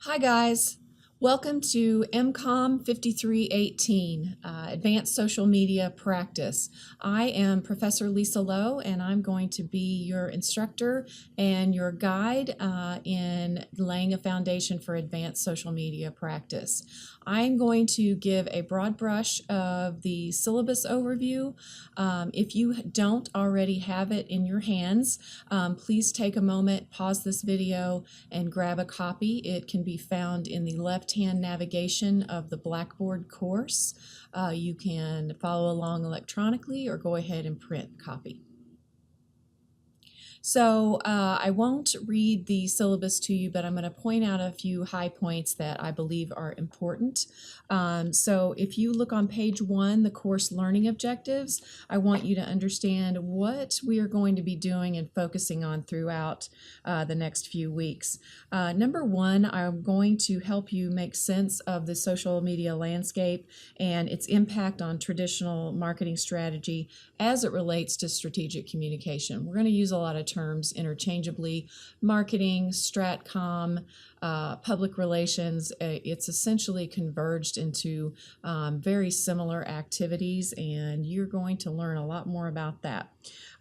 Hi guys, welcome to MCOM 5318, Advanced Social Media Practice. I am Professor Lisa Lowe and I'm going to be your instructor and your guide in laying a foundation for advanced social media practice. I'm going to give a broad brush of the syllabus overview. If you don't already have it in your hands, please take a moment, pause this video, and grab a copy. It can be found in the left-hand navigation of the Blackboard course. You can follow along electronically or go ahead and print a copy. So I won't read the syllabus to you, but I'm going to point out a few high points that I believe are important. So if you look on page 1, the course learning objectives, I want you to understand what we are going to be doing and focusing on throughout the next few weeks. Number 1, I'm going to help you make sense of the social media landscape and its impact on traditional marketing strategy as it relates to strategic communication. We're going to use a lot of terms interchangeably: marketing, stratcom, public relations. It's essentially converged into very similar activities, and you're going to learn a lot more about that.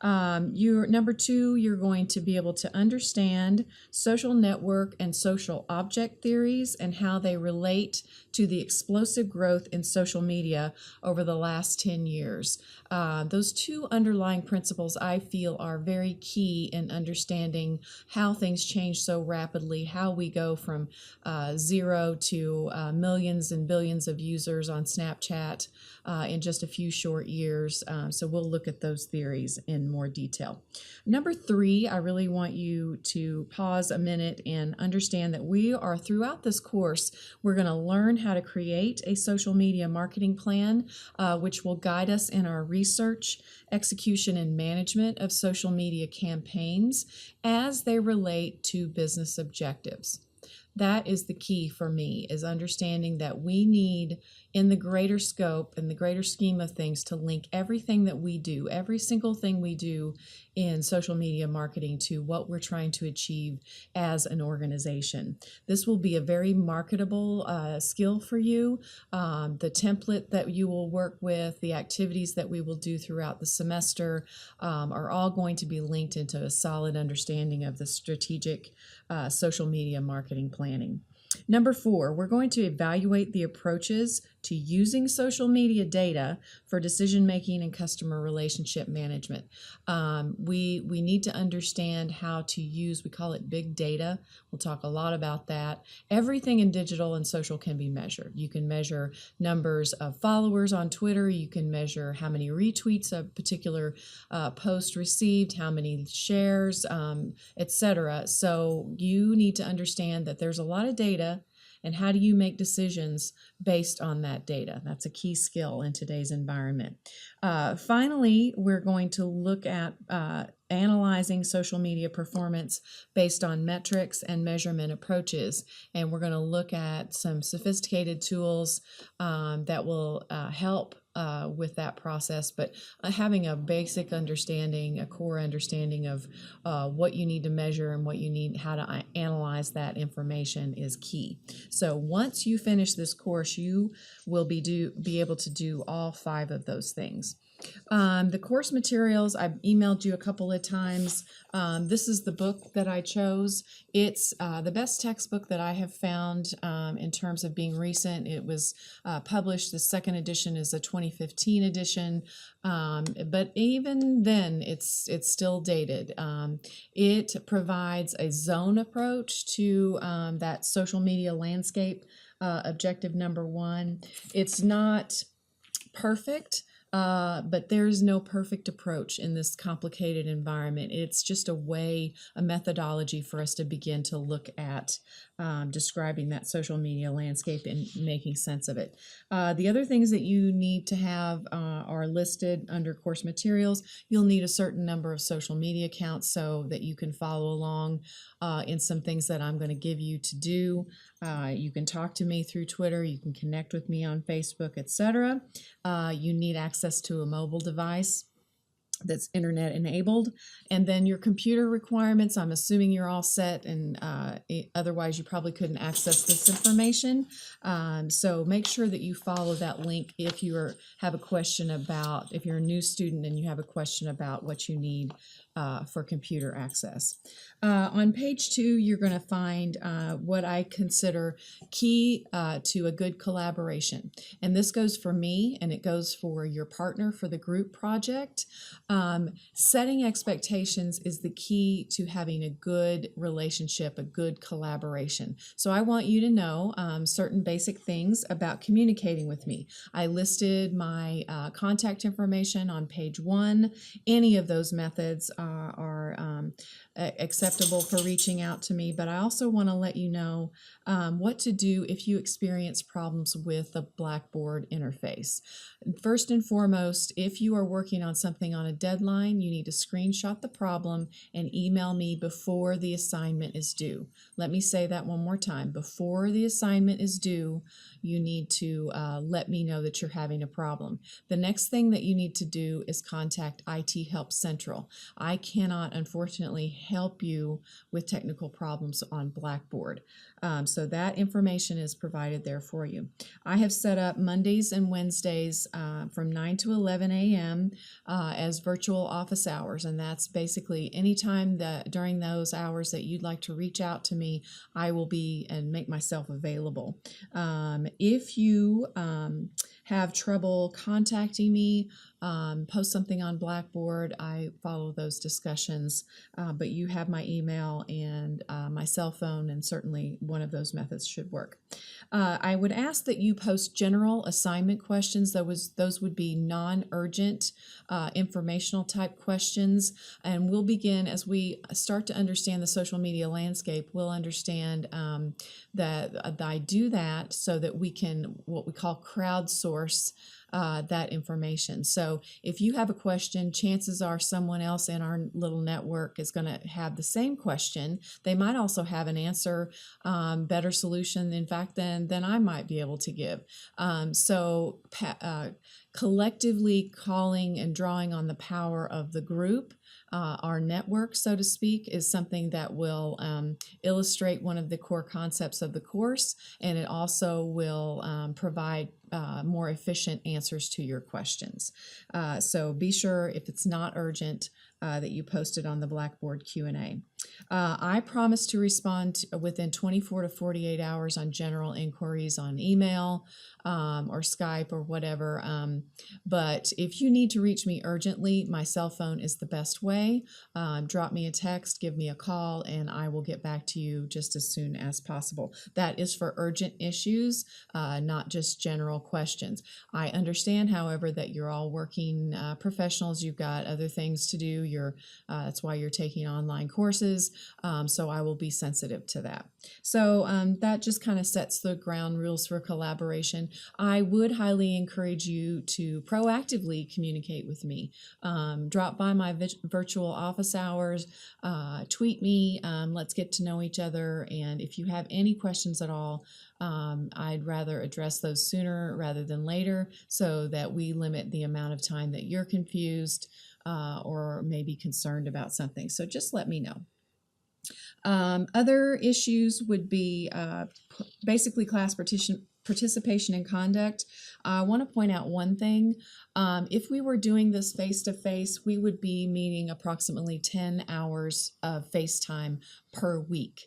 Number 2, you're going to be able to understand social network and social object theories and how they relate to the explosive growth in social media over the last 10 years. Those two underlying principles I feel are very key in understanding how things change so rapidly, how we go from 0 to millions and billions of users on Snapchat in just a few short years. So we'll look at those theories in more detail. Number 3, I really want you to pause a minute and understand that we are, throughout this course, we're going to learn how to create a social media marketing plan, which will guide us in our research, execution, and management of social media campaigns as they relate to business objectives. That is the key for me, is understanding that we need, in the greater scope and the greater scheme of things, to link everything that we do, every single thing we do in social media marketing, to what we're trying to achieve as an organization. This will be a very marketable skill for you. The template that you will work with, the activities that we will do throughout the semester are all going to be linked into a solid understanding of the strategic social media marketing planning. Number 4, we're going to evaluate the approaches to using social media data for decision-making and customer relationship management. We need to understand how to use, we call it big data. We'll talk a lot about that. Everything in digital and social can be measured. You can measure numbers of followers on Twitter. You can measure how many retweets a particular post received, how many shares, etc. So you need to understand that there's a lot of data, and how do you make decisions based on that data? That's a key skill in today's environment. Finally, we're going to look at analyzing social media performance based on metrics and measurement approaches. And we're going to look at some sophisticated tools that will help with that process, but having a basic understanding, a core understanding of what you need to measure and what you need, how to analyze that information is key. So once you finish this course, you will be able to do all 5 of those things. The course materials, I've emailed you a couple of times. This is the book that I chose. It's the best textbook that I have found in terms of being recent. It was published, the second edition is a 2015 edition, but even then it's still dated. It provides a zone approach to that social media landscape, objective number 1. It's not perfect. But there's no perfect approach in this complicated environment. It's just a methodology for us to begin to look at describing that social media landscape and making sense of it. The other things that you need to have are listed under course materials. You'll need a certain number of social media accounts so that you can follow along in some things that I'm going to give you to do. You can talk to me through Twitter, you can connect with me on Facebook, etc. You need access to a mobile device. that's internet enabled. And then your computer requirements, I'm assuming you're all set, and otherwise you probably couldn't access this information. So make sure that you follow that link if you have a question about, if you're a new student and you have a question about what you need for computer access. On page 2, you're going to find what I consider key to a good collaboration. And this goes for me, and it goes for your partner for the group project. Setting expectations is the key to having a good relationship, a good collaboration. So I want you to know certain basic things about communicating with me. I listed my contact information on page 1. Any of those methods are acceptable for reaching out to me, but I also want to let you know what to do if you experience problems with the Blackboard interface. First and foremost, if you are working on something on a deadline, you need to screenshot the problem and email me before the assignment is due. Let me say that one more time. Before the assignment is due, you need to let me know that you're having a problem. The next thing that you need to do is contact IT Help Central. I cannot, unfortunately, help you with technical problems on Blackboard. So that information is provided there for you. I have set up Mondays and Wednesdays from 9 to 11 a.m. As virtual office hours, and that's basically anytime that during those hours that you'd like to reach out to me, I will be and make myself available. If you have trouble contacting me, post something on Blackboard, I follow those discussions, but you have my email and my cell phone, and certainly one of those methods should work. I would ask that you post general assignment questions. Those would be non-urgent, informational type questions, and we'll begin as we start to understand the social media landscape. We'll understand that I do that so that we can, what we call, crowdsource that information. So if you have a question, chances are someone else in our little network is going to have the same question. They might also have an answer, better solution, in fact, than I might be able to give. Collectively calling and drawing on the power of the group, our network, so to speak, is something that will illustrate one of the core concepts of the course, and it also will provide more efficient answers to your questions. So be sure, if it's not urgent, that you post it on the Blackboard Q&A. I promise to respond within 24 to 48 hours on general inquiries on email or Skype or whatever. But if you need to reach me urgently, my cell phone is the best way. Drop me a text, give me a call, and I will get back to you just as soon as possible. That is for urgent issues, not just general questions. I understand, however, that you're all working professionals. You've got other things to do. That's why you're taking online courses. So I will be sensitive to that. So that just kind of sets the ground rules for collaboration. I would highly encourage you to proactively communicate with me. Drop by my virtual office hours, tweet me, let's get to know each other. And if you have any questions at all, I'd rather address those sooner rather than later, so that we limit the amount of time that you're confused or maybe concerned about something. So just let me know. Other issues would be basically class participation and conduct. I want to point out one thing. If we were doing this face-to-face, we would be meeting approximately 10 hours of FaceTime per week.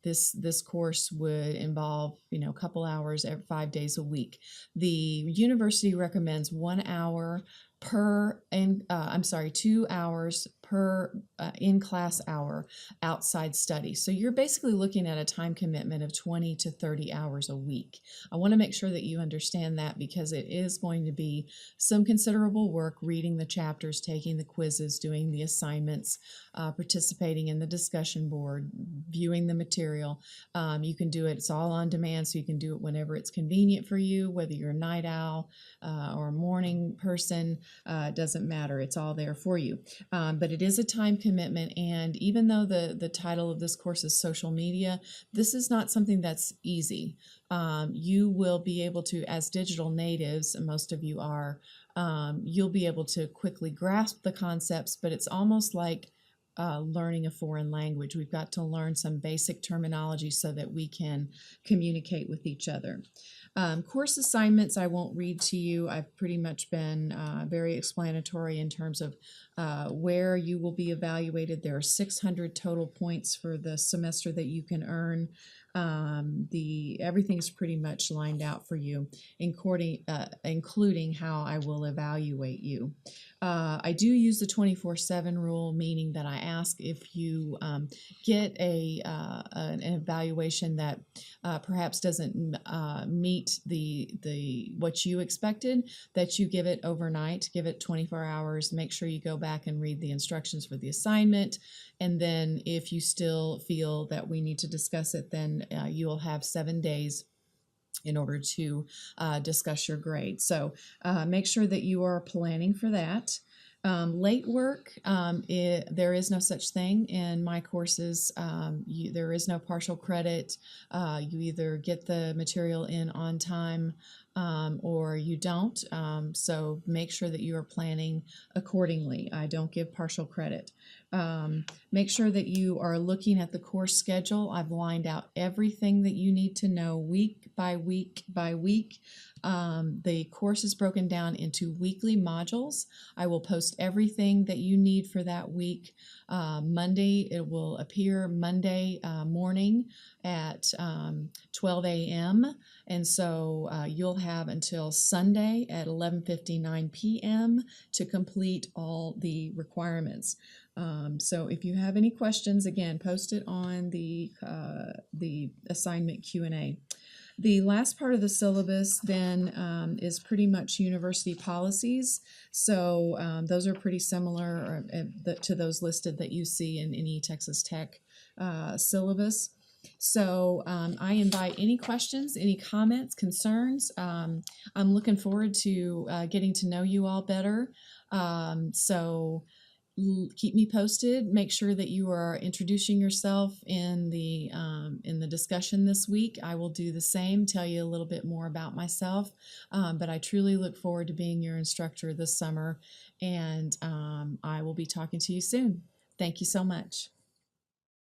This course would involve, a couple hours every 5 days a week. The university recommends 1 hour per, 2 hours per in-class hour outside study. So you're basically looking at a time commitment of 20 to 30 hours a week. I want to make sure that you understand that, because it is going to be some considerable work reading the chapters, taking the quizzes, doing the assignments, participating in the discussion board, viewing the material. You can do it, it's all on demand, so you can do it whenever it's convenient for you, whether you're a night owl or a morning person, it doesn't matter, it's all there for you. But it is a time commitment, and even though the title of this course is social media, this is not something that's easy. You will be able to, as digital natives, and most of you are, you'll be able to quickly grasp the concepts, but it's almost like learning a foreign language. We've got to learn some basic terminology so that we can communicate with each other. Course assignments I won't read to you. I've pretty much been very explanatory in terms of where you will be evaluated. There are 600 total points for the semester that you can earn. Everything's pretty much lined out for you, including how I will evaluate you. I do use the 24/7 rule, meaning that I ask if you get an evaluation that perhaps doesn't meet the what you expected, that you give it overnight, give it 24 hours, make sure you go back and read the instructions for the assignment, and then if you still feel that we need to discuss it, then you'll have 7 days in order to discuss your grade. So make sure that you are planning for that. Late work, there is no such thing in my courses. There is no partial credit. You either get the material in on time or you don't. So make sure that you are planning accordingly. I don't give partial credit. Make sure that you are looking at the course schedule. I've lined out everything that you need to know week by week by week. The course is broken down into weekly modules. I will post everything that you need for that week. Monday, it will appear Monday morning at 12 a.m. And so you'll have until Sunday at 11:59 p.m. to complete all the requirements. So if you have any questions, again, post it on the assignment Q&A. The last part of the syllabus then is pretty much university policies. So those are pretty similar to those listed that you see in any Texas Tech syllabus. So I invite any questions, any comments, concerns. I'm looking forward to getting to know you all better. So keep me posted. Make sure that you are introducing yourself in the discussion this week. I will do the same, tell you a little bit more about myself, but I truly look forward to being your instructor this summer, and I will be talking to you soon. Thank you so much.